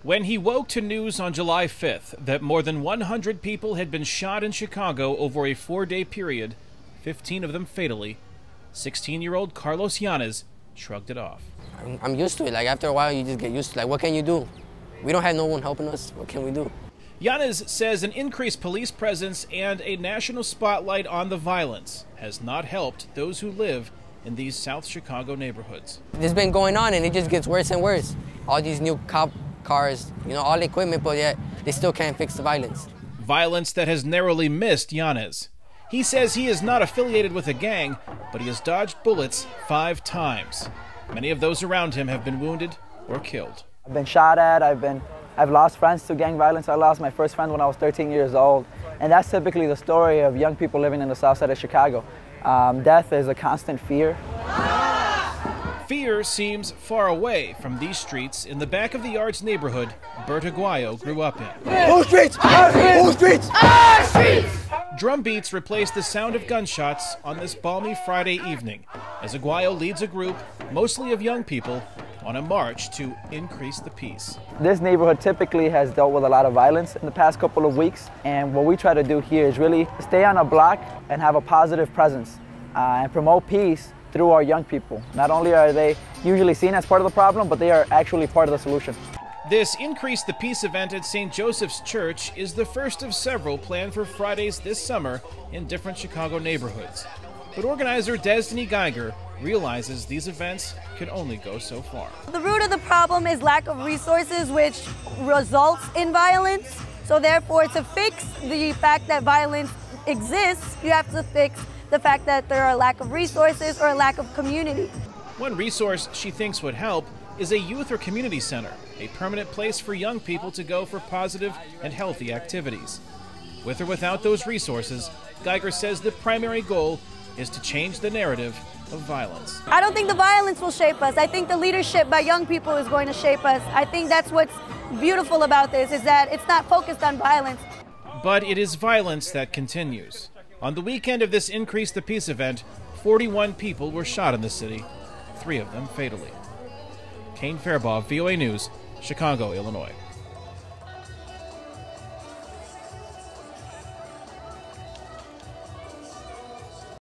When he woke to news on July 5th that more than 100 people had been shot in Chicago over a 4-day period, 15 of them fatally, 16-year-old Carlos Yanez shrugged it off. I'm used to it. Like, after a while, you just get used to it. Like, what can you do? We don't have no one helping us. What can we do? Yanez says an increased police presence and a national spotlight on the violence has not helped those who live in these South Chicago neighborhoods. This has been going on, and it just gets worse and worse. All these new cop cars, you know, all the equipment, but yet they still can't fix the violence. Violence that has narrowly missed Yanez. He says he is not affiliated with a gang, but he has dodged bullets 5 times. Many of those around him have been wounded or killed. I've been shot at, I've lost friends to gang violence. I lost my first friend when I was 13 years old. And that's typically the story of young people living in the south side of Chicago. Death is a constant fear. Fear seems far away from these streets in the back of the Yards neighborhood Bert Aguayo grew up in. Whose streets? Our streets! Whose streets? Our streets! Drum beats replace the sound of gunshots on this balmy Friday evening as Aguayo leads a group, mostly of young people, on a march to increase the peace. This neighborhood typically has dealt with a lot of violence in the past couple of weeks, and what we try to do here is really stay on a block and have a positive presence and promote peace through our young people. Not only are they usually seen as part of the problem, but they are actually part of the solution. This Increase the Peace event at St. Joseph's Church is the first of several planned for Fridays this summer in different Chicago neighborhoods. But organizer Destiny Geiger realizes these events can only go so far. The root of the problem is lack of resources, which results in violence. So therefore, to fix the fact that violence exists, you have to fix the fact that there are a lack of resources or a lack of community. One resource she thinks would help is a youth or community center, a permanent place for young people to go for positive and healthy activities. With or without those resources, Geiger says the primary goal is to change the narrative of violence. I don't think the violence will shape us. I think the leadership by young people is going to shape us. I think that's what's beautiful about this, is that it's not focused on violence. But it is violence that continues. On the weekend of this Increase the Peace event, 41 people were shot in the city, 3 of them fatally. Kane, Farabaugh, VOA News, Chicago, Illinois.